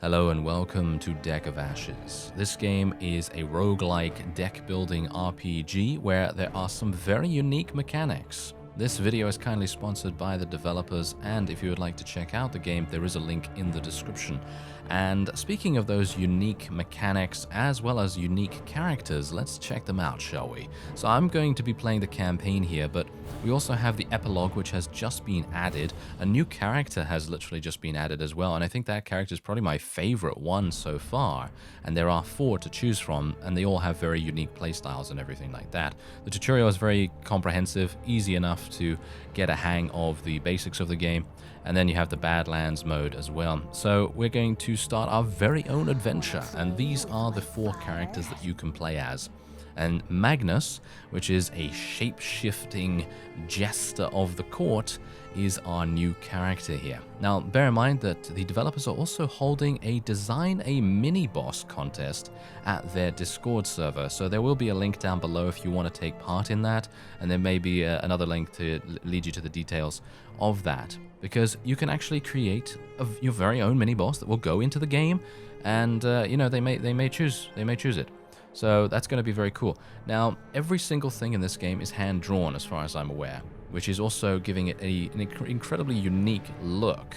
Hello and welcome to Deck of Ashes. This game is a roguelike deck building RPG where there are some very unique mechanics. This video is kindly sponsored by the developers, and if you would like to check out the game, there is a link in the description. And speaking of those unique mechanics as well as unique characters, let's check them out, shall we? So I'm going to be playing the campaign here, but we also have the epilogue, which has just been added. A new character has literally just been added as well, and I think that character is probably my favorite one so far. And there are 4 to choose from, and they all have very unique playstyles and everything like that. The tutorial is very comprehensive, easy enough to get a hang of the basics of the game, and then you have the Badlands mode as well. So we're going to start our very own adventure, and these are the 4 characters that you can play as. And Magnus, which is a shape-shifting jester of the court, is our new character here. Now, bear in mind that the developers are also holding a Design a Mini-Boss contest at their Discord server, so there will be a link down below if you want to take part in that, and there may be another link to lead you to the details of that, because you can actually create your very own mini-boss that will go into the game, and you know, they may choose it. So that's going to be very cool. Now, every single thing in this game is hand-drawn as far as I'm aware, which is also giving it an incredibly unique look.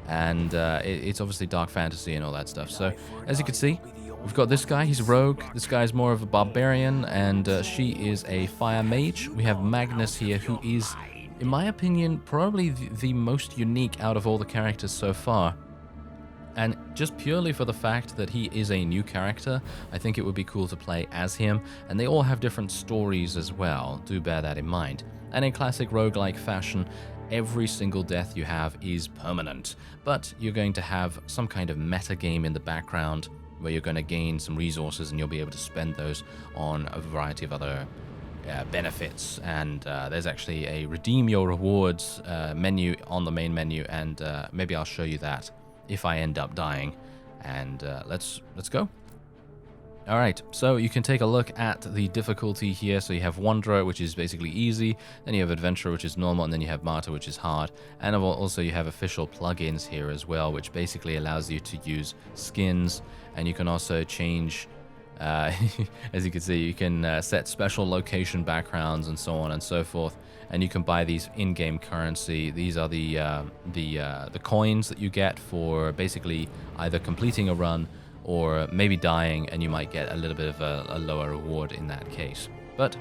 And it's obviously dark fantasy and all that stuff. So, as you can see, we've got this guy, he's a rogue. This guy's more of a barbarian, and she is a fire mage. We have Magnus here, who is, in my opinion, probably the most unique out of all the characters so far. And just purely for the fact that he is a new character, I think it would be cool to play as him, and they all have different stories as well, do bear that in mind. And in classic roguelike fashion, every single death you have is permanent, but you're going to have some kind of meta game in the background where you're going to gain some resources and you'll be able to spend those on a variety of other benefits. And there's actually a redeem your rewards menu on the main menu, and maybe I'll show you that if I end up dying. And let's go. All right, so you can take a look at the difficulty here. So you have Wanderer, which is basically easy, then you have Adventurer, which is normal, and then you have Martyr, which is hard. And also you have official plugins here as well, which basically allows you to use skins, and you can also change as you can see, you can set special location backgrounds and so on and so forth, and you can buy these in-game currency. These are the coins that you get for basically either completing a run or maybe dying, and you might get a little bit of a lower reward in that case. But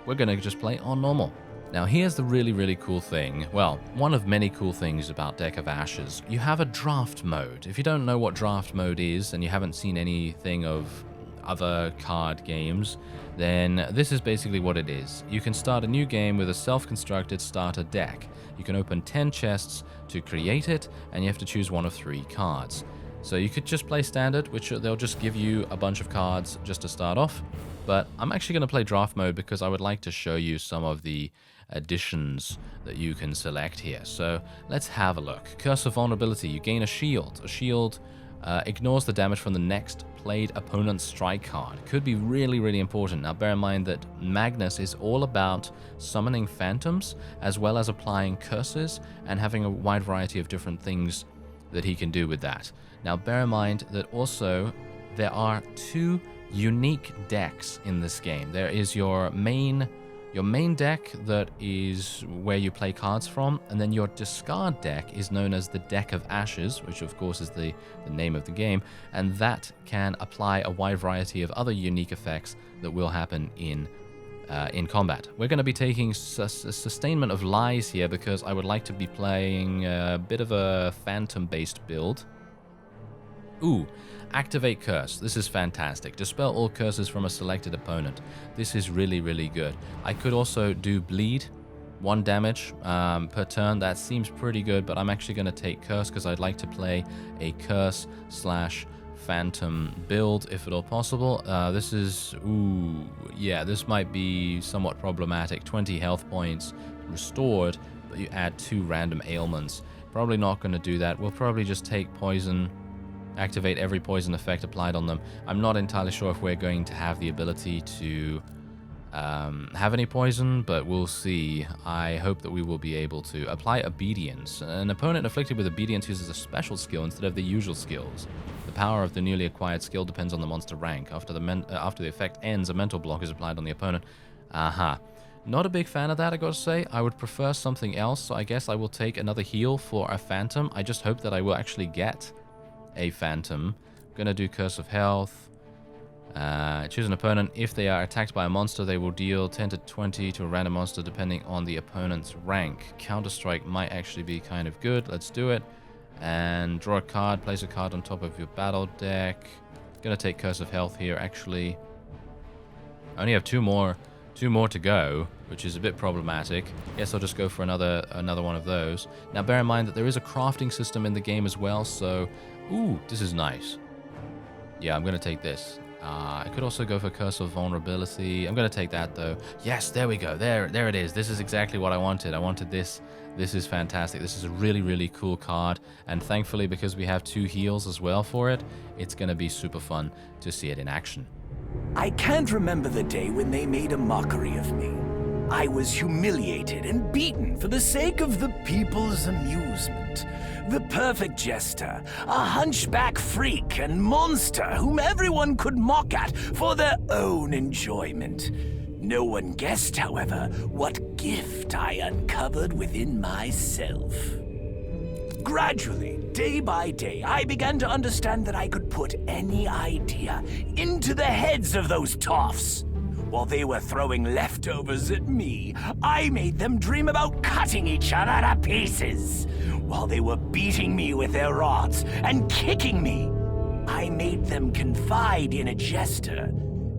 we're gonna just play on normal. Now here's the really cool thing, well, one of many cool things about Deck of Ashes. You have a draft mode. If you don't know what draft mode is and you haven't seen anything of other card games, then this is basically what it is. You can start a new game with a self-constructed starter deck. You can open 10 chests to create it, and you have to choose one of 3 cards. So you could just play standard, which they'll just give you a bunch of cards just to start off, but I'm actually going to play draft mode because I would like to show you some of the additions that you can select here. So let's have a look. Curse of Vulnerability, you gain a shield. A shield ignores the damage from the next played opponent's strike card. Could be really important. Now bear in mind that Magnus is all about summoning phantoms as well as applying curses and having a wide variety of different things that he can do with that. Now bear in mind that also there are 2 unique decks in this game. There is your main deck, that is where you play cards from, and then your discard deck is known as the Deck of Ashes, which of course is the name of the game, and that can apply a wide variety of other unique effects that will happen in combat. We're going to be taking Sustainment of Lies here because I would like to be playing a bit of a phantom-based build. Ooh, Activate Curse. This is fantastic. Dispel all curses from a selected opponent. This is really good. I could also do Bleed, 1 damage per turn. That seems pretty good, but I'm actually going to take Curse because I'd like to play a Curse/Phantom build if at all possible. This is, ooh, yeah, this might be somewhat problematic. 20 health points restored, but you add 2 random ailments. Probably not going to do that. We'll probably just take Poison, activate every poison effect applied on them. I'm not entirely sure if we're going to have the ability to have any poison, but we'll see. I hope that we will be able to apply obedience. An opponent afflicted with obedience uses a special skill instead of the usual skills. The power of the newly acquired skill depends on the monster rank. After the effect ends, a mental block is applied on the opponent. Aha. Not a big fan of that, I gotta say. I would prefer something else, so I guess I will take another heal for a phantom. I just hope that I will actually get a phantom. I'm gonna do Curse of Health. Choose an opponent. If they are attacked by a monster, they will deal 10 to 20 to a random monster depending on the opponent's rank. Counter-Strike might actually be kind of good. Let's do it. And draw a card. Place a card on top of your battle deck. Gonna take Curse of Health here, actually. I only have two more to go, which is a bit problematic. Guess I'll just go for another one of those. Now, bear in mind that there is a crafting system in the game as well, so... Ooh, this is nice. Yeah, I'm gonna take this. I could also go for Curse of Vulnerability. I'm going to take that, though. Yes, there we go. There it is. This is exactly what I wanted. I wanted this. This is fantastic. This is a really, really cool card. And thankfully, because we have 2 heals as well for it, it's going to be super fun to see it in action. I can't remember the day when they made a mockery of me. I was humiliated and beaten for the sake of the people's amusement. The perfect jester, a hunchback freak and monster whom everyone could mock at for their own enjoyment. No one guessed, however, what gift I uncovered within myself. Gradually, day by day, I began to understand that I could put any idea into the heads of those toffs. While they were throwing leftovers at me, I made them dream about cutting each other to pieces. While they were beating me with their rods and kicking me, I made them confide in a jester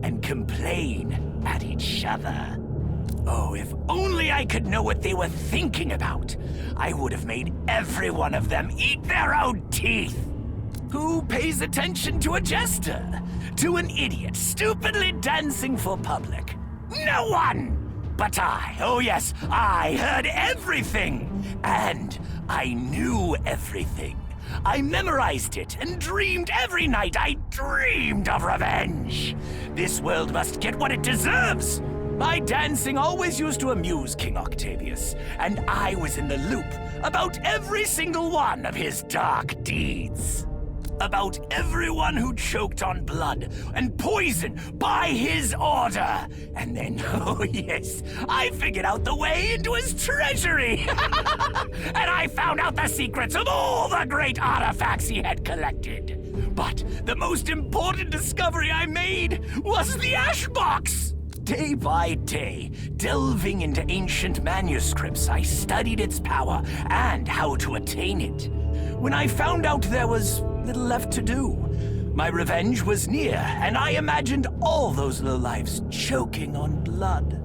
and complain at each other. Oh, if only I could know what they were thinking about. I would have made every one of them eat their own teeth. Who pays attention to a jester? To an idiot stupidly dancing for public? No one! But I, oh yes, I heard everything! And I knew everything. I memorized it and dreamed every night. I dreamed of revenge. This world must get what it deserves. My dancing always used to amuse King Octavius, and I was in the loop about every single one of his dark deeds. About everyone who choked on blood and poison by his order. And then, oh yes, I figured out the way into his treasury. And I found out the secrets of all the great artifacts he had collected. But the most important discovery I made was the ash box. Day by day, delving into ancient manuscripts, I studied its power and how to attain it. When I found out there was little left to do, my revenge was near, and I imagined all those lowlifes choking on blood.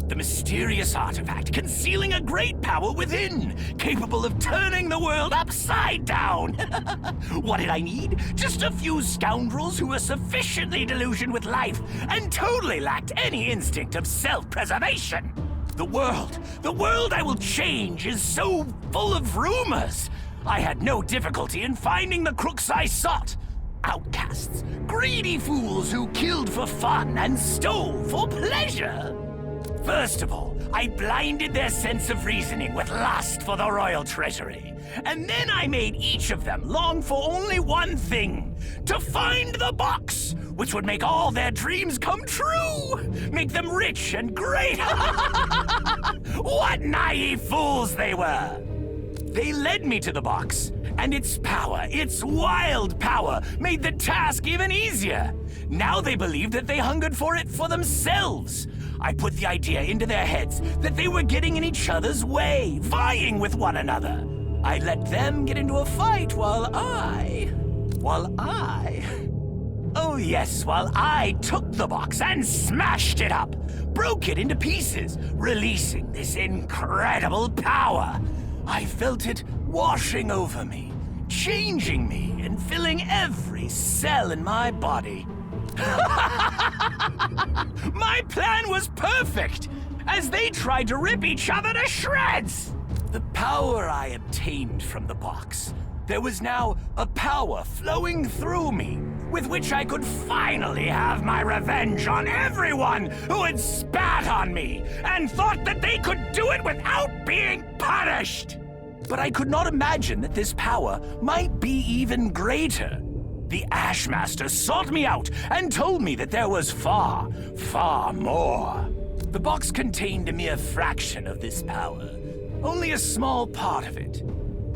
The mysterious artifact concealing a great power within, capable of turning the world upside down. What did I need? Just a few scoundrels who were sufficiently delusioned with life and totally lacked any instinct of self-preservation. The world I will change is so full of rumors. I had no difficulty in finding the crooks I sought. Outcasts, greedy fools who killed for fun and stole for pleasure. First of all, I blinded their sense of reasoning with lust for the royal treasury. And then I made each of them long for only one thing: to find the box, which would make all their dreams come true, make them rich and great. What naive fools they were! They led me to the box, and its power, its wild power, made the task even easier. Now they believed that they hungered for it for themselves. I put the idea into their heads that they were getting in each other's way, vying with one another. I let them get into a fight while I took the box and smashed it up, broke it into pieces, releasing this incredible power. I felt it washing over me, changing me, and filling every cell in my body. My plan was perfect, as they tried to rip each other to shreds. The power I obtained from the box, there was now a power flowing through me, with which I could finally have my revenge on everyone who had spat spat on me and thought that they could do it without being punished. But I could not imagine that this power might be even greater. The Ashmaster sought me out and told me that there was far, far more. The box contained a mere fraction of this power, only a small part of it.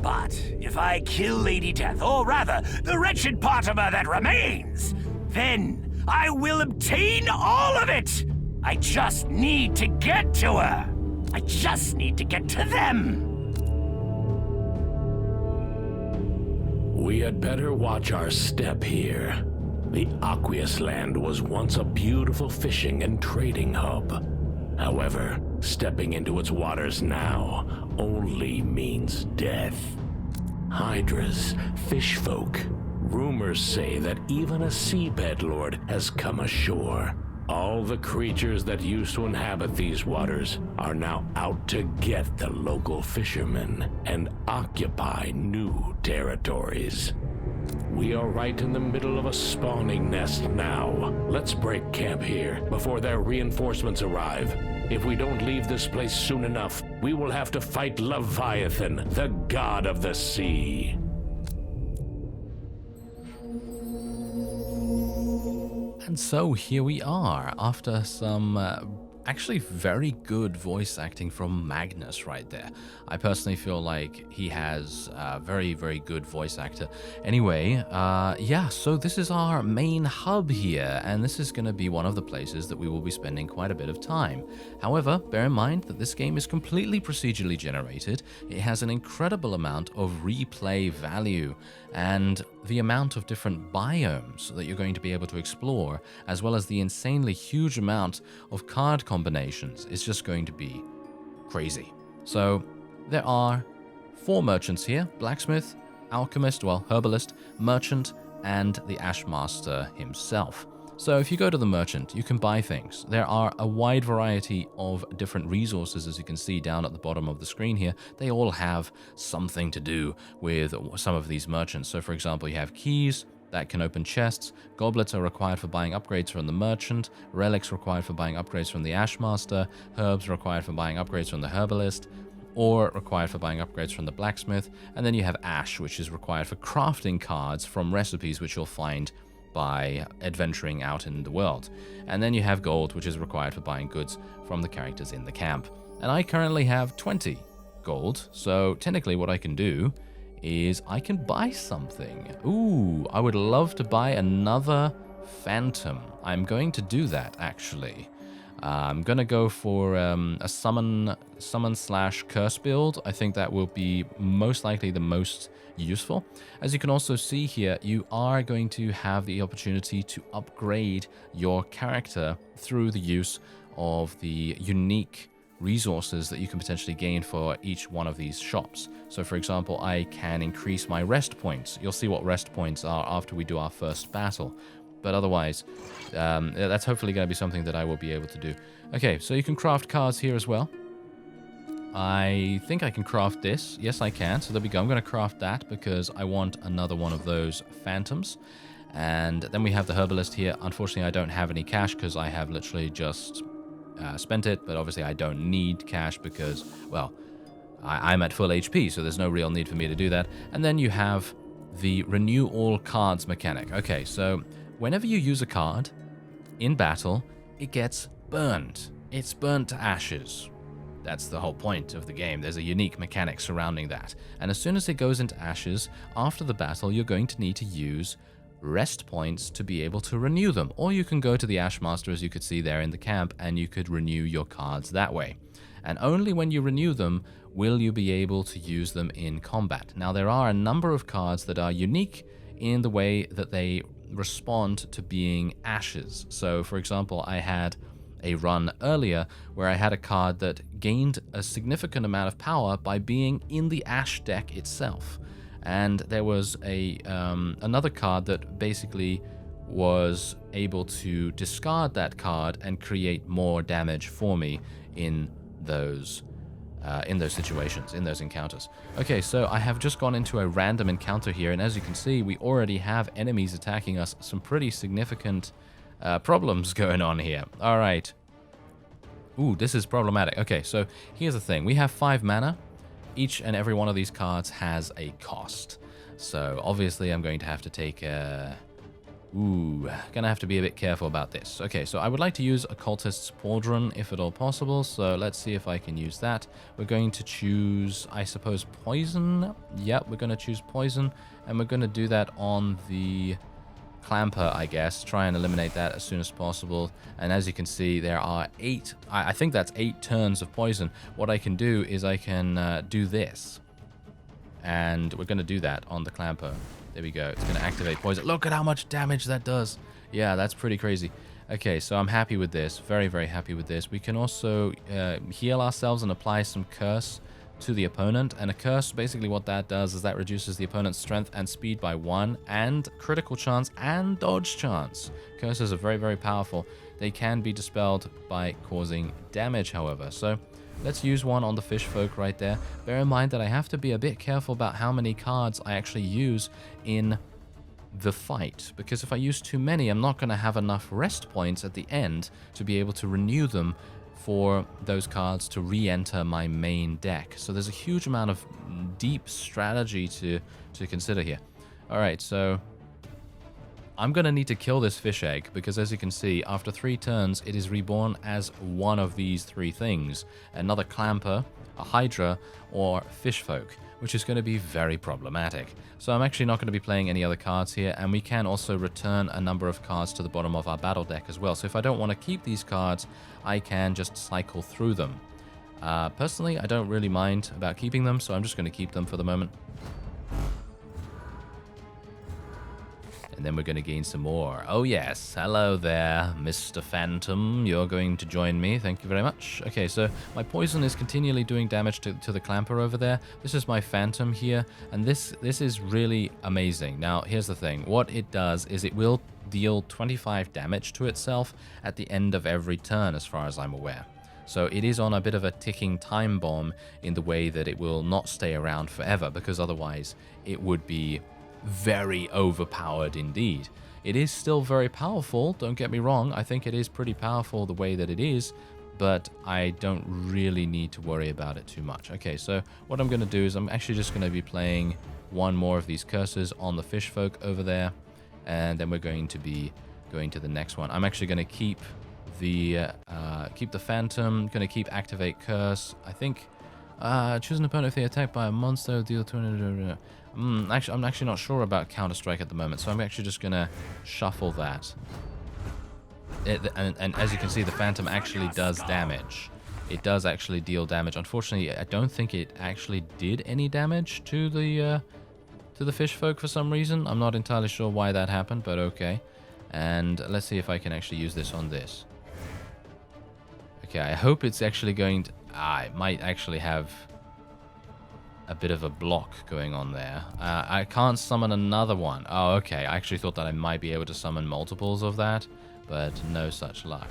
But if I kill Lady Death, or rather, the wretched part of her that remains, then I will obtain all of it! I just need to get to her! I just need to get to them! We had better watch our step here. The Aqueous Land was once a beautiful fishing and trading hub. However, stepping into its waters now only means death. Hydras, fishfolk. Rumors say that even a seabed lord has come ashore. All the creatures that used to inhabit these waters are now out to get the local fishermen and occupy new territories. We are right in the middle of a spawning nest now. Let's break camp here before their reinforcements arrive. If we don't leave this place soon enough, we will have to fight Leviathan, the god of the sea. And so here we are, after some actually very good voice acting from Magnus right there. I personally feel like he has a very, very good voice actor. Anyway, yeah, so this is our main hub here, and this is going to be one of the places that we will be spending quite a bit of time. However, bear in mind that this game is completely procedurally generated. It has an incredible amount of replay value, and the amount of different biomes that you're going to be able to explore, as well as the insanely huge amount of card combinations, is just going to be crazy. So there are 4 merchants here: blacksmith, alchemist, well, herbalist, merchant, and the Ashmaster himself. So if you go to the merchant, you can buy things. There are a wide variety of different resources, as you can see down at the bottom of the screen here. They all have something to do with some of these merchants. So for example, you have keys that can open chests, goblets are required for buying upgrades from the merchant, relics required for buying upgrades from the Ashmaster, herbs required for buying upgrades from the herbalist, ore required for buying upgrades from the blacksmith, and then you have ash, which is required for crafting cards from recipes which you'll find by adventuring out in the world. And then you have gold, which is required for buying goods from the characters in the camp. And I currently have 20 gold, so technically what I can do is I can buy something. Ooh, I would love to buy another phantom. I'm going to do that, actually. I'm gonna go for a summon/curse build. I think that will be most likely the most useful. As you can also see here, you are going to have the opportunity to upgrade your character through the use of the unique resources that you can potentially gain for each one of these shops. So for example, I can increase my rest points. You'll see what rest points are after we do our first battle. But otherwise, that's hopefully going to be something that I will be able to do. Okay, so you can craft cards here as well. I think I can craft this. Yes, I can. So there we go. I'm going to craft that because I want another one of those phantoms. And then we have the herbalist here. Unfortunately, I don't have any cash because I have literally just spent it. But obviously, I don't need cash because, well, I'm at full HP, so there's no real need for me to do that. And then you have the renew all cards mechanic. Okay, so whenever you use a card in battle, it gets burned. It's burnt to ashes. That's the whole point of the game. There's a unique mechanic surrounding that. And as soon as it goes into ashes, after the battle, you're going to need to use rest points to be able to renew them. Or you can go to the Ashmaster, as you could see there in the camp, and you could renew your cards that way. And only when you renew them will you be able to use them in combat. Now, there are a number of cards that are unique in the way that they respond to being ashes. So, for example, I had a run earlier where I had a card that gained a significant amount of power by being in the ash deck itself. And there was another card that basically was able to discard that card and create more damage for me in those situations, in those encounters. Okay, so I have just gone into a random encounter here, and as you can see, we already have enemies attacking us. Some pretty significant problems going on here. All right. Ooh, this is problematic. Okay, so here's the thing. We have 5 mana. Each and every one of these cards has a cost. So obviously I'm going to have to take a... Ooh, gonna have to be a bit careful about this. Okay, so I would like to use Occultist's Pauldron if at all possible, so let's see if I can use that. We're going to choose, I suppose, Poison. Yep, we're gonna choose Poison, and we're gonna do that on the Clamper, I guess. Try and eliminate that as soon as possible. And as you can see, there are 8, I think that's 8 turns of Poison. What I can do is I can do this. And we're gonna do that on the Clamper. There we go. It's going to activate poison. Look at how much damage that does. Yeah, that's pretty crazy. Okay, so I'm happy with this. Very, very happy with this. We can also heal ourselves and apply some curse to the opponent. And a curse, basically what that does is that reduces the opponent's strength and speed by 1, and critical chance and dodge chance. Curses are very, very powerful. They can be dispelled by causing damage, however. So let's use one on the fish folk right there. Bear in mind that I have to be a bit careful about how many cards I actually use in the fight, because if I use too many, I'm not going to have enough rest points at the end to be able to renew them for those cards to re-enter my main deck. So there's a huge amount of deep strategy to consider here. Alright, so I'm going to need to kill this fish egg, because as you can see, after 3 turns, it is reborn as one of these 3 things. Another Clamper, a Hydra, or fish folk, which is going to be very problematic. So I'm actually not going to be playing any other cards here, and we can also return a number of cards to the bottom of our battle deck as well. So if I don't want to keep these cards, I can just cycle through them. Personally, I don't really mind about keeping them, so I'm just going to keep them for the moment. And then we're going to gain some more. Oh yes, hello there, Mr. Phantom. You're going to join me. Thank you very much. Okay, so my poison is continually doing damage to the Clamper over there. This is my Phantom here, and this is really amazing. Now, here's the thing. What it does is it will deal 25 damage to itself at the end of every turn, as far as I'm aware. So it is on a bit of a ticking time bomb in the way that it will not stay around forever, because otherwise it would be very overpowered indeed. It is still very powerful, don't get me wrong. I think it is pretty powerful the way that it is, but I don't really need to worry about it too much. Okay, so what I'm going to do is I'm actually just going to be playing one more of these curses on the fish folk over there, and then we're going to be going to the next one. I'm actually going to keep the Phantom, going to keep activate curse. I think choose an opponent if they attack by a monster, deal 200. I'm actually not sure about Counter-Strike at the moment, so I'm actually just going to shuffle that. And as you can see, the Phantom actually does damage. It does actually deal damage. Unfortunately, I don't think it actually did any damage to the fish folk for some reason. I'm not entirely sure why that happened, but okay. And let's see if I can actually use this on this. Okay, I hope it's actually going to... it might actually have a bit of a block going on there. I can't summon another one. Oh, okay. I actually thought that I might be able to summon multiples of that, but no such luck.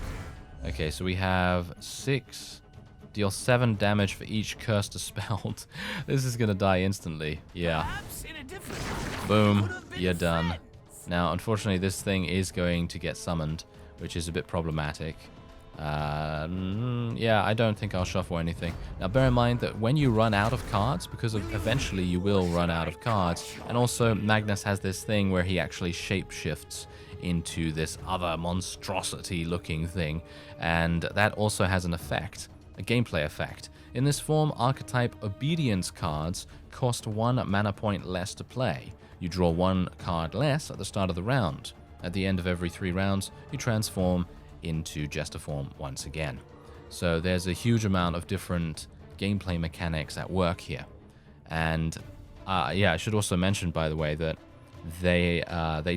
Okay, so we have 6. Deal 7 damage for each curse dispelled. This is going to die instantly. Yeah. Boom. You're done. Now, unfortunately, this thing is going to get summoned, which is a bit problematic. Yeah, I don't think I'll shuffle anything. Now, bear in mind that when you run out of cards, because eventually you will run out of cards, and also Magnus has this thing where he actually shapeshifts into this other monstrosity-looking thing, and that also has an effect, a gameplay effect. In this form, archetype obedience cards cost 1 mana point less to play. You draw 1 card less at the start of the round. At the end of every 3 rounds, you transform into Jester form once again. So there's a huge amount of different gameplay mechanics at work here. And yeah, I should also mention, by the way, that they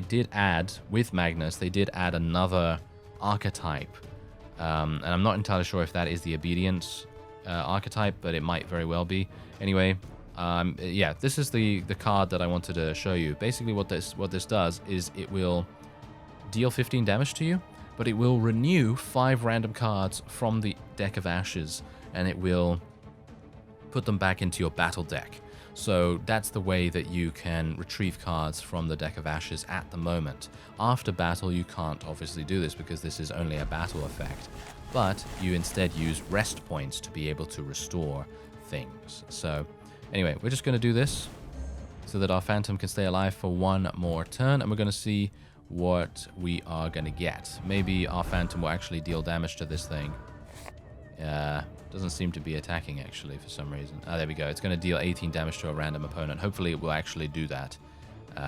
did add, with Magnus, they did add another archetype. And I'm not entirely sure if that is the obedience archetype, but it might very well be. Anyway, yeah, this is the card that I wanted to show you. Basically what this does is it will deal 15 damage to you, but it will renew 5 random cards from the deck of ashes, and it will put them back into your battle deck. So that's the way that you can retrieve cards from the Deck of Ashes at the moment. After battle, you can't obviously do this because this is only a battle effect, but you instead use rest points to be able to restore things. So anyway, we're just going to do this so that our Phantom can stay alive for one more turn, and we're going to see what we are going to get. Maybe our Phantom will actually deal damage to this thing. Doesn't seem to be attacking actually for some reason. There we go. It's going to deal 18 damage to a random opponent. Hopefully it will actually do that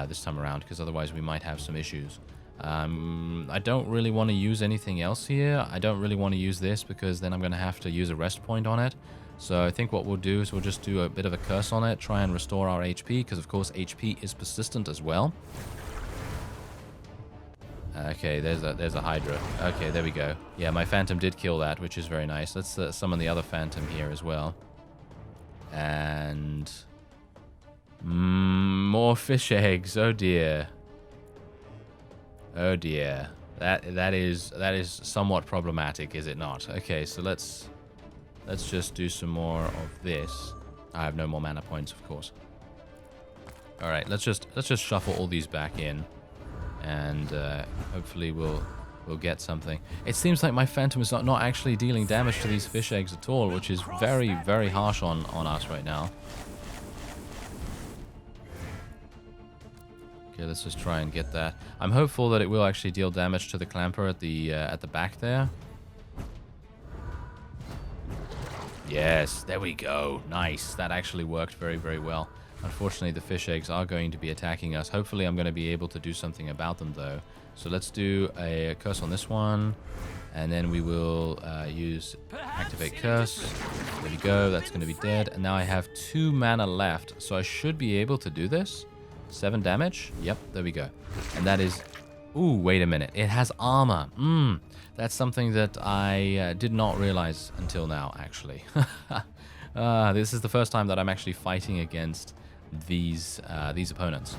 this time around, because otherwise we might have some issues. I don't really want to use anything else here. I don't really want to use this because then I'm going to have to use a rest point on it. So I think what we'll do is we'll just do a bit of a curse on it, try and restore our HP, because of course HP is persistent as well. Okay, there's a Hydra. Okay, there we go. Yeah, my Phantom did kill that, which is very nice. Let's summon the other Phantom here as well. And more fish eggs. Oh dear. Oh dear. That is somewhat problematic, is it not? Okay, so let's just do some more of this. I have no more mana points, of course. All right, let's just shuffle all these back in, and hopefully we'll get something. It seems like my Phantom is not actually dealing damage to these fish eggs at all, which is very, very harsh on us right now. Okay, let's just try and get that. I'm hopeful that it will actually deal damage to the Clamper at the back there. Yes, there we go. Nice. That actually worked very, very well. Unfortunately, the fish eggs are going to be attacking us. Hopefully, I'm going to be able to do something about them, though. So let's do a curse on this one. And then we will use activate curse. There we go. That's going to be dead. And now I have 2 mana left. So I should be able to do this. 7 damage. Yep, there we go. And that is... Ooh, wait a minute. It has armor. That's something that I did not realize until now, actually. This is the first time that I'm actually fighting against these opponents.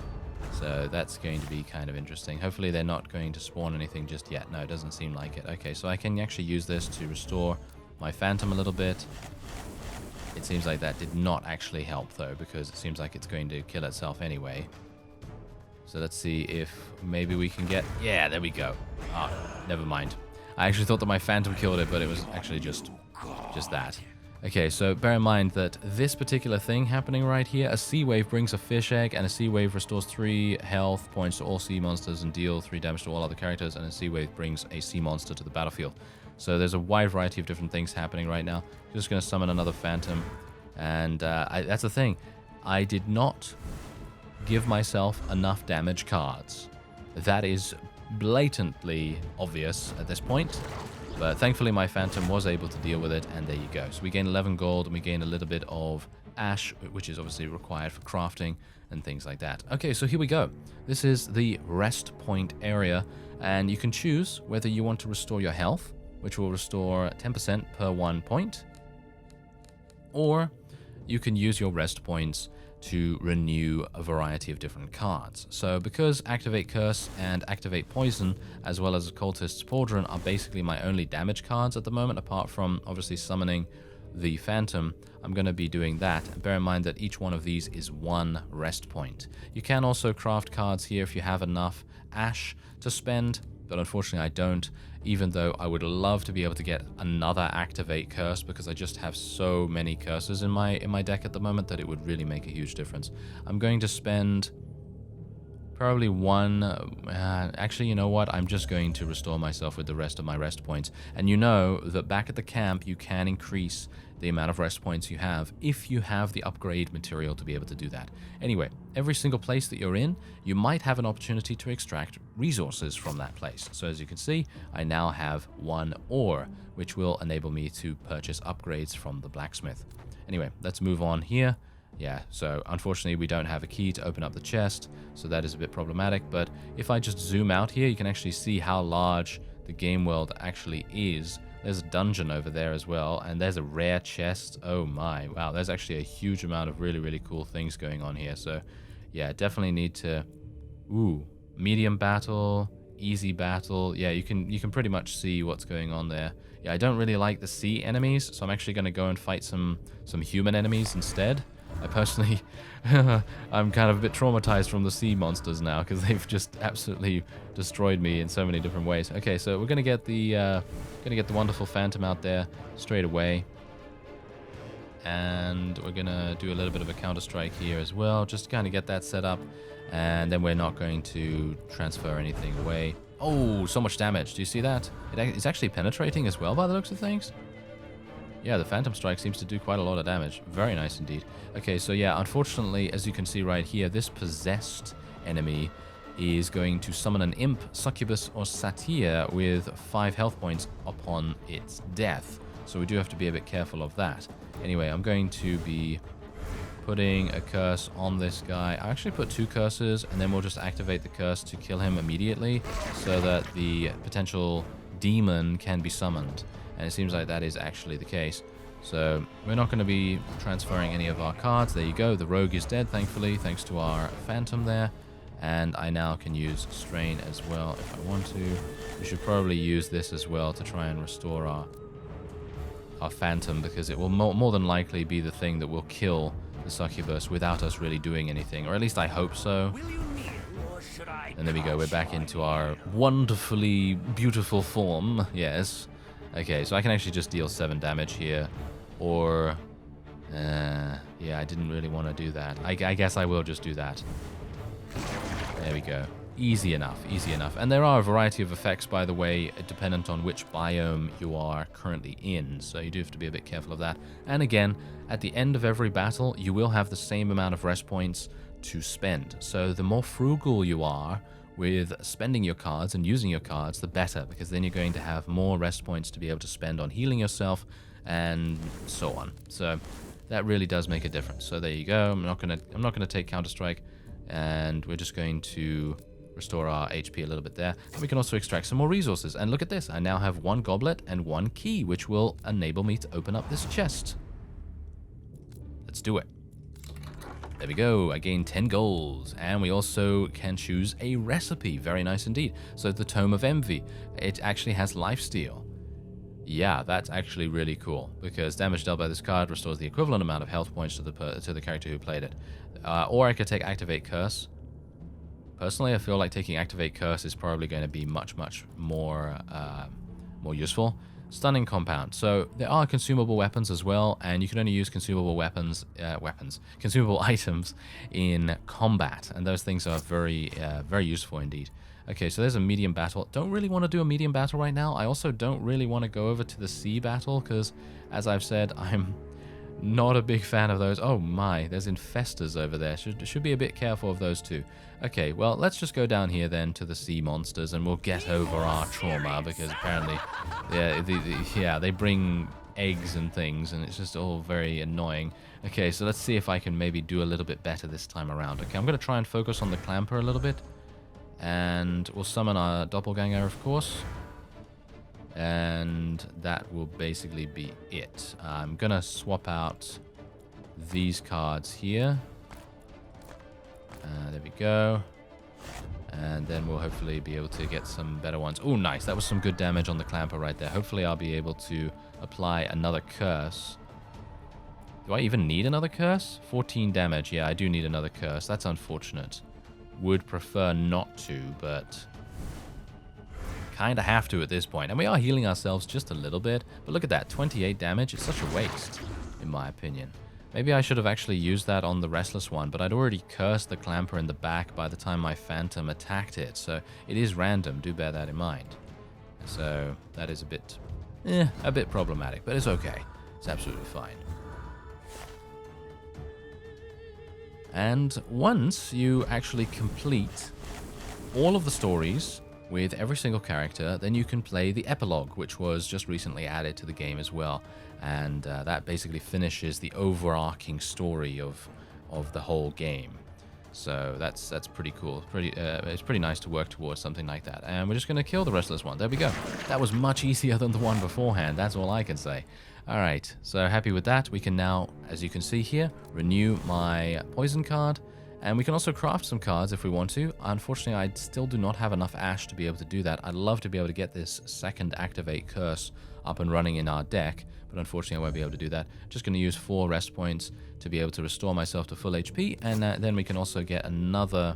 So that's going to be kind of interesting. Hopefully they're not going to spawn anything just yet. No, it doesn't seem like it. Okay, so I can actually use this to restore my Phantom a little bit. It seems like that did not actually help, though, because it seems like it's going to kill itself anyway. So let's see if maybe we can get... Yeah, there we go. Ah, never mind. I actually thought that my Phantom killed it, but it was actually just that. Okay, so bear in mind that this particular thing happening right here, a Sea Wave brings a fish egg, and a Sea Wave restores 3 health points to all sea monsters and deal 3 damage to all other characters, and a Sea Wave brings a sea monster to the battlefield. So there's a wide variety of different things happening right now. I'm just going to summon another Phantom, and that's the thing. I did not give myself enough damage cards. That is blatantly obvious at this point, but thankfully my Phantom was able to deal with it, and there you go. So we gain 11 gold, and we gain a little bit of ash, which is obviously required for crafting and things like that. Okay, so here we go. This is the rest point area, and you can choose whether you want to restore your health, which will restore 10% per 1 point, or you can use your rest points to renew a variety of different cards. So because Activate Curse and Activate Poison, as well as Cultist's Pauldron, are basically my only damage cards at the moment, apart from obviously summoning the Phantom, I'm going to be doing that. And bear in mind that each one of these is 1 rest point. You can also craft cards here if you have enough ash to spend, but unfortunately I don't, even though I would love to be able to get another Activate Curse, because I just have so many curses in my deck at the moment that it would really make a huge difference. I'm going to spend probably 1... actually, you know what? I'm just going to restore myself with the rest of my rest points. And you know that back at the camp, you can increase the amount of rest points you have if you have the upgrade material to be able to do that. Anyway, every single place that you're in, you might have an opportunity to extract resources from that place. So as you can see, I now have 1 ore, which will enable me to purchase upgrades from the blacksmith. Anyway, let's move on here. Yeah, so unfortunately we don't have a key to open up the chest, so that is a bit problematic, but if I just zoom out here, you can actually see how large the game world actually is. There's a dungeon over there as well, and there's a rare chest. Oh my, wow, there's actually a huge amount of really, really cool things going on here. So yeah, definitely need to... Ooh, medium battle, easy battle. Yeah, you can pretty much see what's going on there. Yeah, I don't really like the sea enemies, so I'm actually going to go and fight some human enemies instead. I personally, I'm kind of a bit traumatized from the sea monsters now because they've just absolutely destroyed me in so many different ways. Okay, so we're gonna get the wonderful Phantom out there straight away, and we're gonna do a little bit of a counter strike here as well, just to kind of get that set up, and then we're not going to transfer anything away. Oh, so much damage! Do you see that? It's actually penetrating as well by the looks of things. Yeah, the Phantom Strike seems to do quite a lot of damage. Very nice indeed. Okay, so yeah, unfortunately, as you can see right here, this possessed enemy is going to summon an imp, succubus, or satyr with 5 health points upon its death. So we do have to be a bit careful of that. Anyway, I'm going to be putting a curse on this guy. I actually put 2 curses, and then we'll just activate the curse to kill him immediately so that the potential demon can be summoned. And it seems like that is actually the case. So we're not going to be transferring any of our cards. There you go. The rogue is dead, thankfully, thanks to our phantom there. And I now can use strain as well if I want to. We should probably use this as well to try and restore our phantom, because it will more than likely be the thing that will kill the succubus without us really doing anything. Or at least I hope so. And there we go. We're back into our wonderfully beautiful form. Yes. Okay, so I can actually just deal 7 damage here, or, yeah, I didn't really want to do that. I guess I will just do that. There we go. Easy enough, easy enough. And there are a variety of effects, by the way, dependent on which biome you are currently in, so you do have to be a bit careful of that. And again, at the end of every battle, you will have the same amount of rest points to spend. So the more frugal you are with spending your cards and using your cards, the better, because then you're going to have more rest points to be able to spend on healing yourself and so on. So that really does make a difference. So there you go. I'm not gonna take Counter Strike, and we're just going to restore our HP a little bit there. And we can also extract some more resources. And look at this, I now have 1 goblet and 1 key, which will enable me to open up this chest. Let's do it. There we go, I gained 10 goals, and we also can choose a recipe. Very nice indeed. So the Tome of Envy, it actually has lifesteal. Yeah, that's actually really cool, because damage dealt by this card restores the equivalent amount of health points to the character who played it. Or I could take Activate Curse. Personally, I feel like taking Activate Curse is probably going to be much more useful. Stunning Compound. So there are consumable weapons as well, and you can only use consumable consumable items in combat, and those things are very useful indeed. Okay, so there's a medium battle. Don't really want to do a medium battle right now. I also don't really want to go over to the sea battle, because, as I've said, I'm not a big fan of those. Oh my, there's infestors over there. Should be a bit careful of those too. Okay, well, let's just go down here then to the sea monsters, and we'll get over our trauma, because apparently, yeah, they bring eggs and things, and it's just all very annoying. Okay, so let's see if I can maybe do a little bit better this time around. Okay, I'm going to try and focus on the clamper a little bit, and we'll summon our doppelganger, of course. And that will basically be it. I'm gonna swap out these cards here. There we go. And then we'll hopefully be able to get some better ones. Oh, nice. That was some good damage on the clamper right there. Hopefully I'll be able to apply another curse. Do I even need another curse? 14 damage. Yeah, I do need another curse. That's unfortunate. Would prefer not to, but kind of have to at this point. And we are healing ourselves just a little bit. But look at that, 28 damage. It's such a waste, in my opinion. Maybe I should have actually used that on the Restless one, but I'd already cursed the clamper in the back by the time my Phantom attacked it. So it is random, do bear that in mind. So that is a bit problematic, but it's okay. It's absolutely fine. And once you actually complete all of the stories with every single character, then you can play the epilogue, which was just recently added to the game as well. And that basically finishes the overarching story of the whole game. So that's pretty cool. It's pretty nice to work towards something like that. And we're just going to kill the Restless one. There we go. That was much easier than the one beforehand. That's all I can say. All right, so happy with that. We can now, as you can see here, renew my poison card. And we can also craft some cards if we want to. Unfortunately, I still do not have enough ash to be able to do that. I'd love to be able to get this second activate curse up and running in our deck, but unfortunately I won't be able to do that. Just going to use 4 rest points to be able to restore myself to full HP, and then we can also get another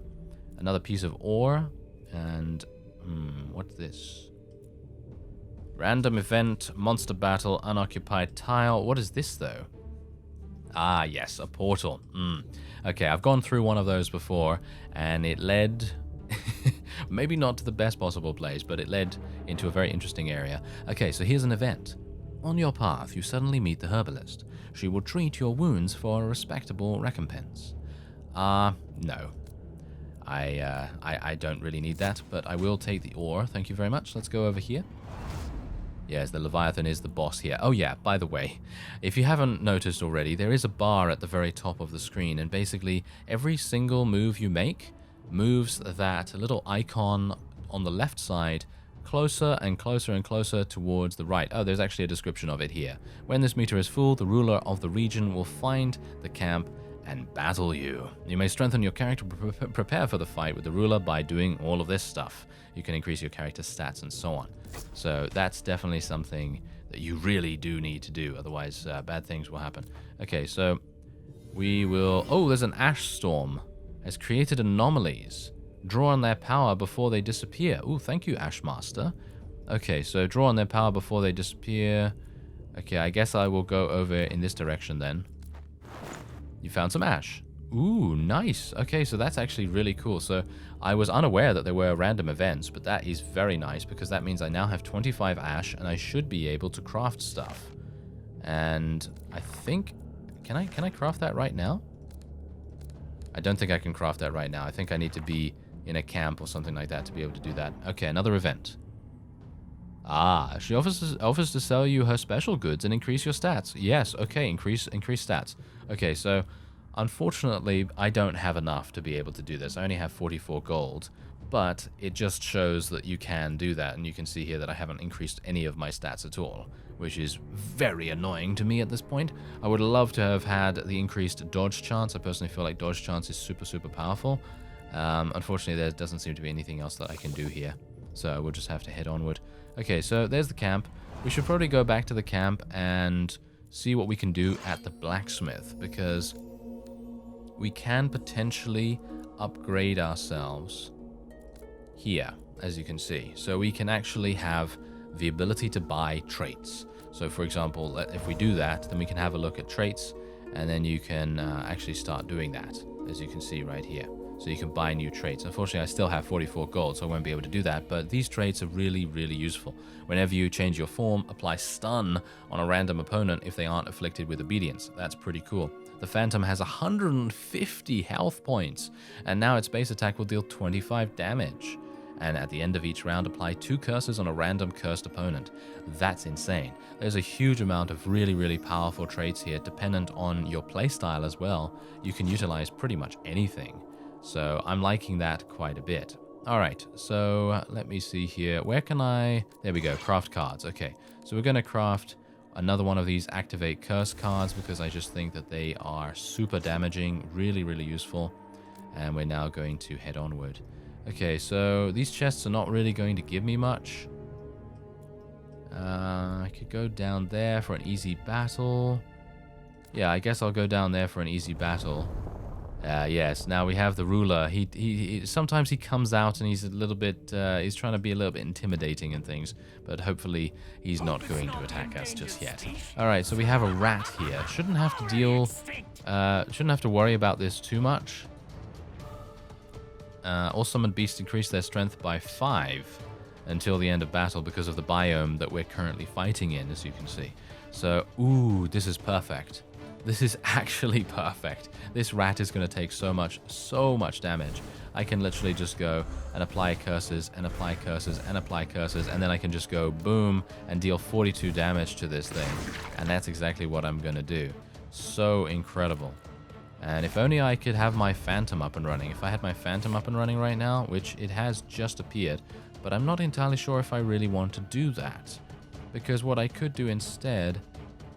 piece of ore. And what's this? Random event, monster battle, unoccupied tile. What is this though? Ah, yes, a portal. Okay, I've gone through one of those before, and it led, maybe not to the best possible place, but it led into a very interesting area. Okay, so here's an event. On your path, you suddenly meet the Herbalist. She will treat your wounds for a respectable recompense. No. I don't really need that, but I will take the ore. Thank you very much. Let's go over here. Yes, the Leviathan is the boss here. Oh yeah, by the way, if you haven't noticed already, there is a bar at the very top of the screen, and basically every single move you make moves that little icon on the left side closer and closer and closer towards the right. Oh, there's actually a description of it here. When this meter is full, the ruler of the region will find the camp and battle you. You may strengthen your character, prepare for the fight with the ruler by doing all of this stuff. You can increase your character's stats and so on. So that's definitely something that you really do need to do, otherwise bad things will happen. Okay, so we will... Oh, there's an ash storm. Has created anomalies. Draw on their power before they disappear. Ooh, thank you, Ash Master. Okay, so draw on their power before they disappear. Okay, I guess I will go over in this direction then. You found some ash. Ooh, nice. Okay, so that's actually really cool. So I was unaware that there were random events, but that is very nice because that means I now have 25 ash and I should be able to craft stuff. And I think... Can I craft that right now? I don't think I can craft that right now. I think I need to be in a camp or something like that to be able to do that. Okay, another event. Ah, she offers to sell you her special goods and increase your stats. Yes, okay, increase stats. Okay, so unfortunately, I don't have enough to be able to do this. I only have 44 gold, but it just shows that you can do that, and you can see here that I haven't increased any of my stats at all, which is very annoying to me at this point. I would love to have had the increased dodge chance. I personally feel like dodge chance is super, super powerful. Unfortunately, there doesn't seem to be anything else that I can do here, so we'll just have to head onward. Okay, so there's the camp. We should probably go back to the camp and see what we can do at the blacksmith, because we can potentially upgrade ourselves here, as you can see. So we can actually have the ability to buy traits. So for example, if we do that, then we can have a look at traits, and then you can actually start doing that, as you can see right here. So you can buy new traits. Unfortunately, I still have 44 gold, so I won't be able to do that, but these traits are really, really useful. Whenever you change your form, apply stun on a random opponent if they aren't afflicted with obedience. That's pretty cool. The Phantom has 150 health points, and now its base attack will deal 25 damage. And at the end of each round, apply 2 curses on a random cursed opponent. That's insane. There's a huge amount of really, really powerful traits here, dependent on your playstyle as well. You can utilize pretty much anything. So I'm liking that quite a bit. All right, so let me see here. Where can I... There we go, craft cards. Okay, so we're going to craft another one of these activate curse cards because I just think that they are super damaging, really, really useful. And we're now going to head onward. Okay, so these chests are not really going to give me much. I could go down there for an easy battle. Yeah, I guess I'll go down there for an easy battle. Yes, now we have the ruler. He sometimes he comes out and he's a little bit, he's trying to be a little bit intimidating and things, but hopefully he's not going to attack us just yet. Alright, so we have a rat here. Shouldn't have to worry about this too much. All summoned beasts increase their strength by 5 until the end of battle because of the biome that we're currently fighting in, as you can see. So, ooh, this is perfect. This is actually perfect. This rat is going to take so much damage. I can literally just go and apply curses and apply curses and apply curses, and then I can just go boom and deal 42 damage to this thing. And that's exactly what I'm going to do. So incredible. And if only I could have my Phantom up and running. If I had my Phantom up and running right now, which it has just appeared, but I'm not entirely sure if I really want to do that. Because what I could do instead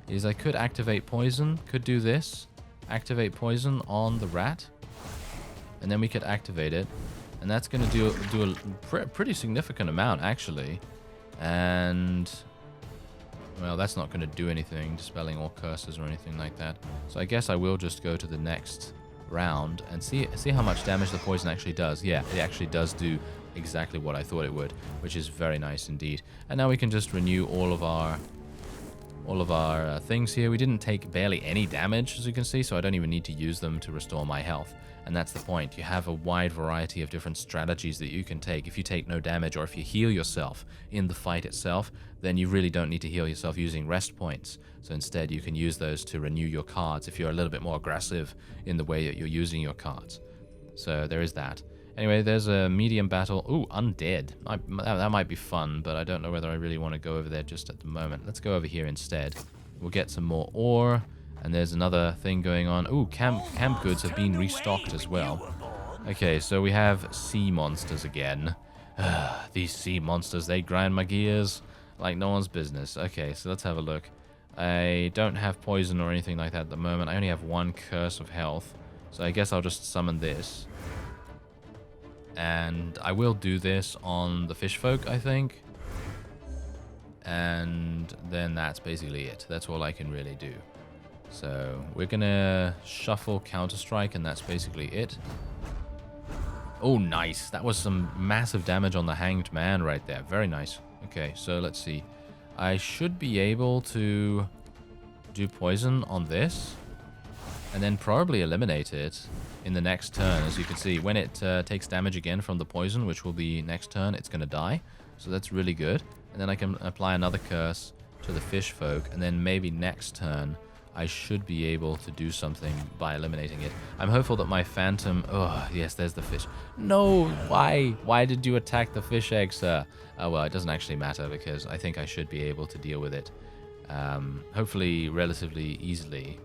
is I could activate poison, could do this, activate poison on the rat, and then we could activate it, and that's going to do a pretty significant amount, actually. And, well, that's not going to do anything, dispelling all curses or anything like that. So I guess I will just go to the next round and see how much damage the poison actually does. Yeah, it actually does do exactly what I thought it would, which is very nice indeed. And now we can just renew all of our things here. We didn't take barely any damage, as you can see, so I don't even need to use them to restore my health. And that's the point. You have a wide variety of different strategies that you can take. If you take no damage, or if you heal yourself in the fight itself, then you really don't need to heal yourself using rest points. So instead, you can use those to renew your cards if you're a little bit more aggressive in the way that you're using your cards. So there is that. Anyway, there's a medium battle. Ooh, undead. That might be fun, but I don't know whether I really want to go over there just at the moment. Let's go over here instead. We'll get some more ore. And there's another thing going on. Ooh, camp goods have been restocked as well. Okay, so we have sea monsters again. These sea monsters, they grind my gears like no one's business. Okay, so let's have a look. I don't have poison or anything like that at the moment. I only have one curse of health. So I guess I'll just summon this. And I will do this on the fish folk, I think. And then that's basically it. That's all I can really do. So we're gonna shuffle Counter-Strike, and that's basically it. Oh, nice. That was some massive damage on the Hanged Man right there. Very nice. Okay, so let's see. I should be able to do poison on this, and then probably eliminate it in the next turn. As you can see, when it takes damage again from the poison, which will be next turn, it's gonna die. So that's really good. And then I can apply another curse to the fish folk, and then maybe next turn I should be able to do something by eliminating it. I'm hopeful that my phantom... Oh, yes, there's the fish. No, why? Why did you attack the fish egg, sir? Oh, well, it doesn't actually matter because I think I should be able to deal with it. Hopefully relatively easily.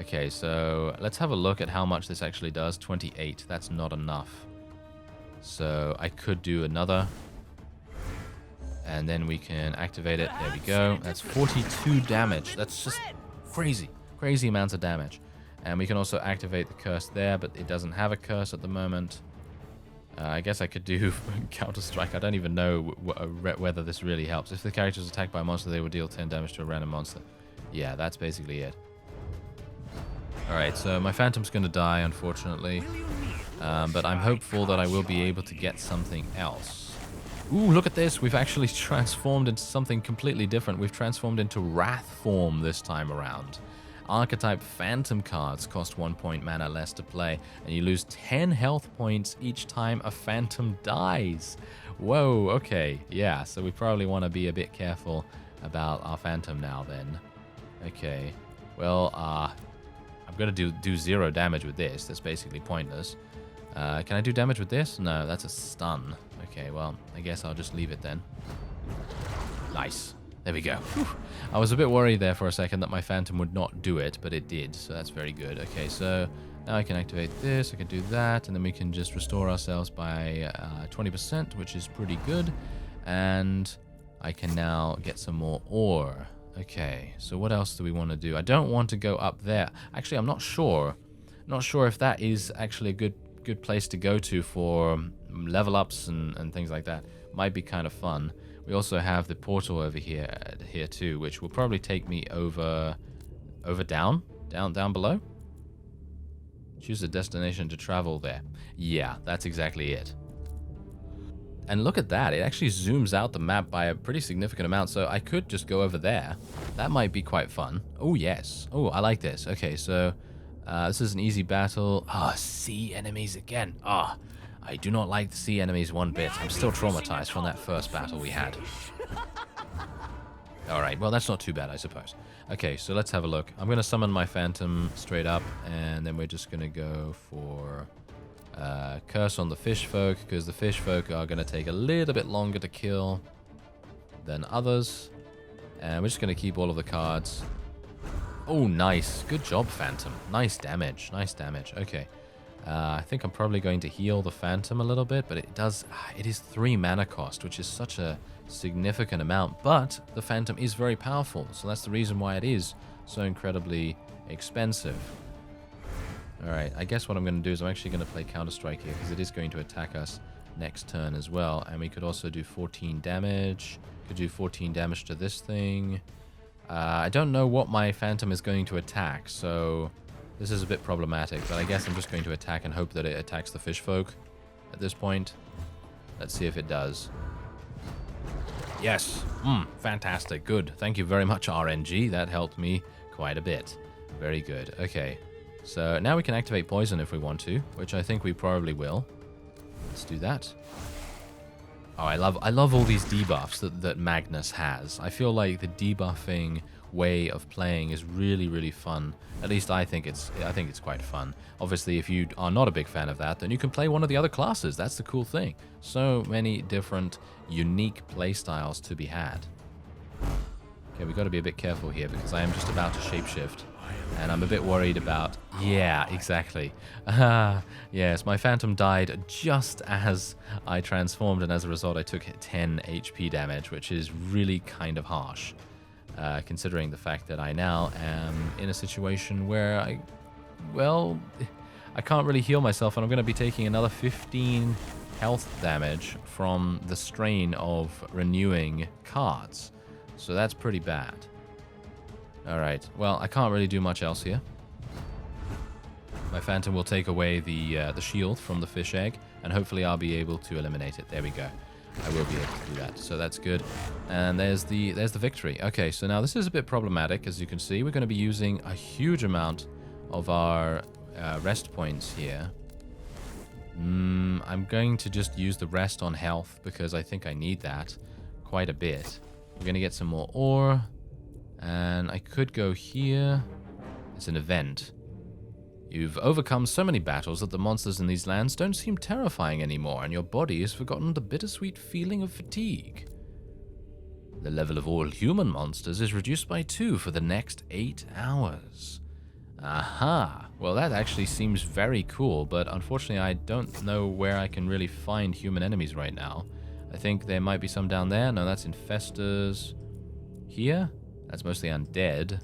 Okay, so let's have a look at how much this actually does. 28. That's not enough. So I could do another. And then we can activate it. There we go. That's 42 damage. That's just crazy. Crazy amounts of damage. And we can also activate the curse there, but it doesn't have a curse at the moment. I guess I could do Counter-Strike. I don't even know whether this really helps. If the character is attacked by a monster, they will deal 10 damage to a random monster. Yeah, that's basically it. Alright, so my phantom's going to die, unfortunately. But I'm hopeful that I will be able to get something else. Ooh, look at this. We've actually transformed into something completely different. We've transformed into Wrath form this time around. Archetype Phantom cards cost 1 point mana less to play, and you lose 10 health points each time a Phantom dies. Whoa, okay. Yeah, so we probably want to be a bit careful about our Phantom now then. Okay. Well, I'm going to do 0 damage with this. That's basically pointless. Can I do damage with this? No, that's a stun. Okay, well, I guess I'll just leave it then. Nice. There we go. Whew. I was a bit worried there for a second that my Phantom would not do it, but it did, so that's very good. Okay, so now I can activate this, I can do that, and then we can just restore ourselves by 20%, which is pretty good. And I can now get some more ore. Okay, so what else do we want to do? I don't want to go up there. Actually, I'm not sure. Not sure if that is actually a good place to go to for level ups and things like that. Might be kind of fun. We also have the portal over here too, which will probably take me over down below. Choose a destination to travel there. Yeah, that's exactly it. And look at that, it actually zooms out the map by a pretty significant amount, so I could just go over there. That might be quite fun. Oh yes. Oh, I like this. Okay, so this is an easy battle. Sea enemies again. I do not like the sea enemies one bit. I'm still traumatized from that first battle we had. Alright, well that's not too bad, I suppose. Okay, so let's have a look. I'm going to summon my Phantom straight up, and then we're just going to go for Curse on the Fish Folk, because the Fish Folk are going to take a little bit longer to kill than others. And we're just going to keep all of the cards. Oh, nice. Good job, Phantom. Nice damage. Nice damage. Okay. I think I'm probably going to heal the Phantom a little bit, but it is 3 mana cost, which is such a significant amount, but the Phantom is very powerful, so that's the reason why it is so incredibly expensive. Alright, I guess what I'm going to do is I'm actually going to play Counter-Strike here, because it is going to attack us next turn as well. And we could also do 14 damage. Could do 14 damage to this thing. I don't know what my Phantom is going to attack, so this is a bit problematic. But I guess I'm just going to attack and hope that it attacks the fish folk at this point. Let's see if it does. Yes. Fantastic. Good. Thank you very much, RNG. That helped me quite a bit. Very good. Okay. So now we can activate poison if we want to, which I think we probably will. Let's do that. Oh, I love all these debuffs that Magnus has. I feel like the debuffing way of playing is really, really fun. At least I think it's quite fun. Obviously, if you are not a big fan of that, then you can play one of the other classes. That's the cool thing. So many different, unique playstyles to be had. Okay, we got to be a bit careful here because I am just about to shapeshift. And I'm a bit worried about... Yeah, exactly. Yes, my Phantom died just as I transformed, and as a result I took 10 HP damage, which is really kind of harsh, considering the fact that I now am in a situation where I can't really heal myself, and I'm going to be taking another 15 health damage from the strain of renewing cards. So that's pretty bad. Alright, well, I can't really do much else here. My Phantom will take away the shield from the fish egg, and hopefully I'll be able to eliminate it. There we go. I will be able to do that, so that's good. And there's the victory. Okay, so now this is a bit problematic, as you can see. We're going to be using a huge amount of our rest points here. I'm going to just use the rest on health, because I think I need that quite a bit. We're going to get some more ore. And I could go here. It's an event. You've overcome so many battles that the monsters in these lands don't seem terrifying anymore, and your body has forgotten the bittersweet feeling of fatigue. The level of all human monsters is reduced by 2 for the next 8 hours. Aha! Well, that actually seems very cool, but unfortunately I don't know where I can really find human enemies right now. I think there might be some down there. No, that's infestors. Here? That's mostly undead.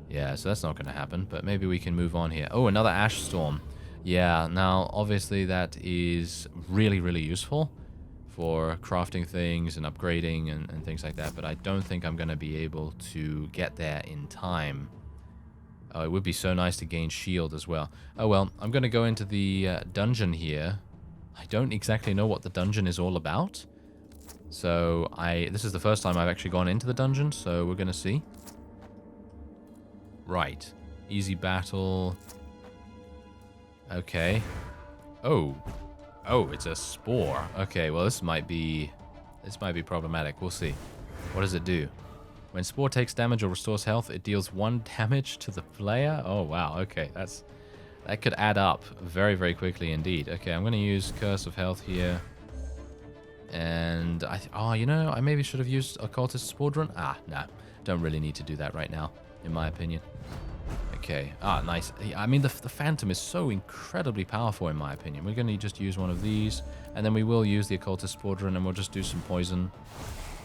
Yeah, so that's not going to happen, but maybe we can move on here. Oh, another ash storm. Yeah, now, obviously that is really, really useful for crafting things and upgrading and things like that, but I don't think I'm going to be able to get there in time. Oh, it would be so nice to gain shield as well. Oh, well, I'm going to go into the dungeon here. I don't exactly know what the dungeon is all about. So, this is the first time I've actually gone into the dungeon, so we're going to see. Right. Easy battle. Okay. Oh. Oh, it's a spore. Okay, well this might be problematic. We'll see. What does it do? When spore takes damage or restores health, it deals 1 damage to the player. Oh, wow. Okay, that could add up very, very quickly indeed. Okay, I'm going to use Curse of Health here. And I maybe should have used Occultist Squadron. No, don't really need to do that right now, in my opinion. Okay, nice. I mean, the Phantom is so incredibly powerful, in my opinion. We're going to just use one of these, and then we will use the Occultist Squadron, and we'll just do some poison.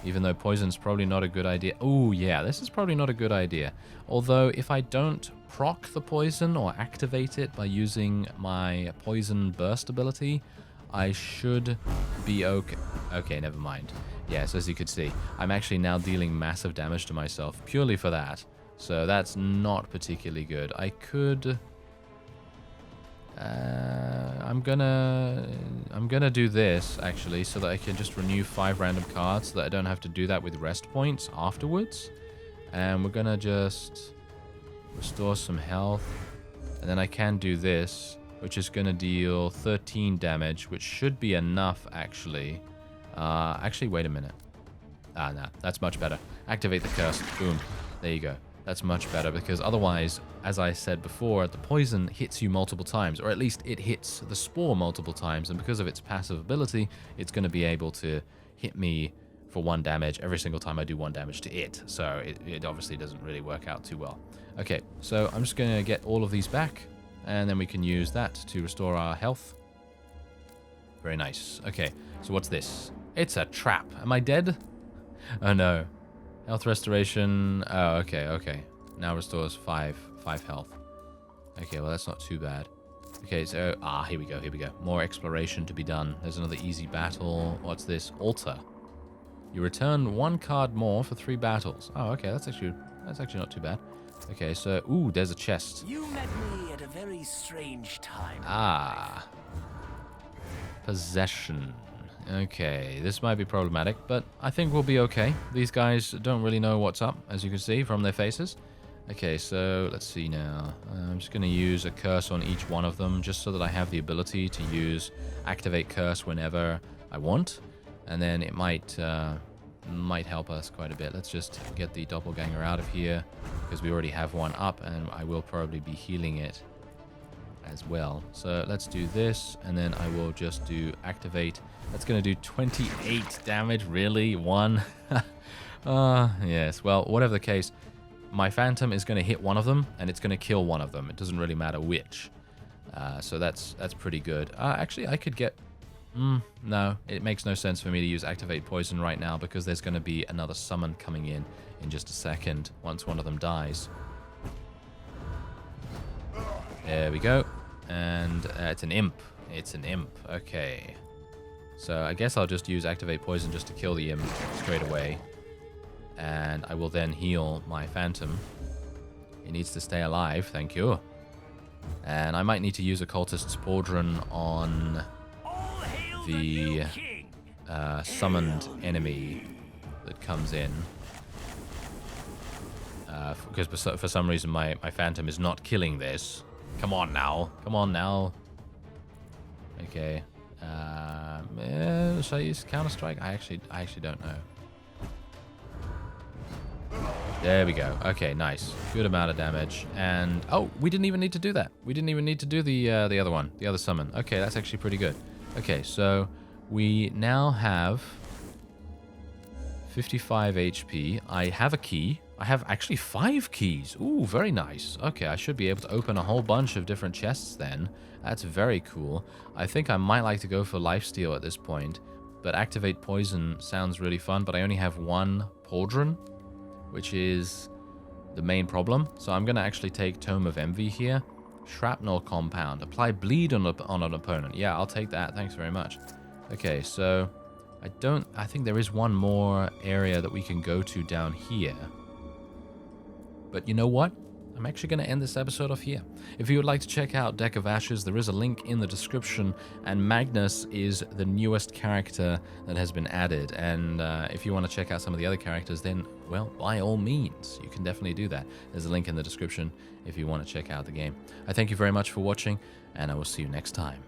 Even though poison's probably not a good idea. Oh, yeah, this is probably not a good idea. Although, if I don't proc the poison or activate it by using my Poison Burst ability, I should be okay. Okay, never mind. Yes, as you could see, I'm actually now dealing massive damage to myself purely for that. So that's not particularly good. I could... I'm gonna do this, actually, so that I can just renew 5 random cards so that I don't have to do that with rest points afterwards. And we're gonna just restore some health. And then I can do this, which is going to deal 13 damage, which should be enough, actually. Actually, wait a minute. No, that's much better. Activate the curse. Boom. There you go. That's much better, because otherwise, as I said before, the poison hits you multiple times, or at least it hits the spore multiple times, and because of its passive ability, it's going to be able to hit me for 1 damage every single time I do 1 damage to it. So it obviously doesn't really work out too well. Okay, so I'm just going to get all of these back. And then we can use that to restore our health. Very nice. Okay, so what's this? It's a trap. Am I dead? Oh no. Health restoration. Oh, okay. Now restores 5 health. Okay, well that's not too bad. Okay, so... here we go, here we go. More exploration to be done. There's another easy battle. What's this? Altar. You return 1 card more for 3 battles. Oh, okay, that's actually not too bad. Okay, so... Ooh, there's a chest. You met me at a very strange time. Possession. Okay, this might be problematic, but I think we'll be okay. These guys don't really know what's up, as you can see from their faces. Okay, so let's see now. I'm just going to use a curse on each one of them, just so that I have the ability to use activate curse whenever I want. And then it might help us quite a bit. Let's just get the doppelganger out of here, because we already have one up, and I will probably be healing it as well. So let's do this, and then I will just do activate. That's going to do 28 damage. Really? 1? Yes. Well, whatever the case, my Phantom is going to hit one of them, and it's going to kill one of them. It doesn't really matter which. So that's pretty good. Actually, I could get... no, it makes no sense for me to use activate poison right now, because there's going to be another summon coming in just a second once one of them dies. There we go. And it's an imp. It's an imp. Okay. So I guess I'll just use activate poison just to kill the imp straight away. And I will then heal my Phantom. He needs to stay alive, thank you. And I might need to use Occultist's Pauldron on the summoned enemy that comes in. Because for some reason my Phantom is not killing this. Come on now. Come on now. Okay. Should I use Counter-Strike? I actually don't know. There we go. Okay, nice. Good amount of damage. And, oh, we didn't even need to do that. We didn't even need to do the other one, the other summon. Okay, that's actually pretty good. Okay, so we now have 55 HP. I have a key. I have actually 5 keys. Ooh, very nice. Okay, I should be able to open a whole bunch of different chests then. That's very cool. I think I might like to go for lifesteal at this point, but activate poison sounds really fun, but I only have 1 pauldron, which is the main problem. So I'm going to actually take Tome of Envy here. Shrapnel compound. Apply bleed on an opponent. Yeah, I'll take that. Thanks very much. Okay, so I think there is one more area that we can go to down here. But you know what? I'm actually going to end this episode off here. If you would like to check out Deck of Ashes, there is a link in the description, and Magnus is the newest character that has been added. And if you want to check out some of the other characters, then, well, by all means, you can definitely do that. There's a link in the description if you want to check out the game. I thank you very much for watching, and I will see you next time.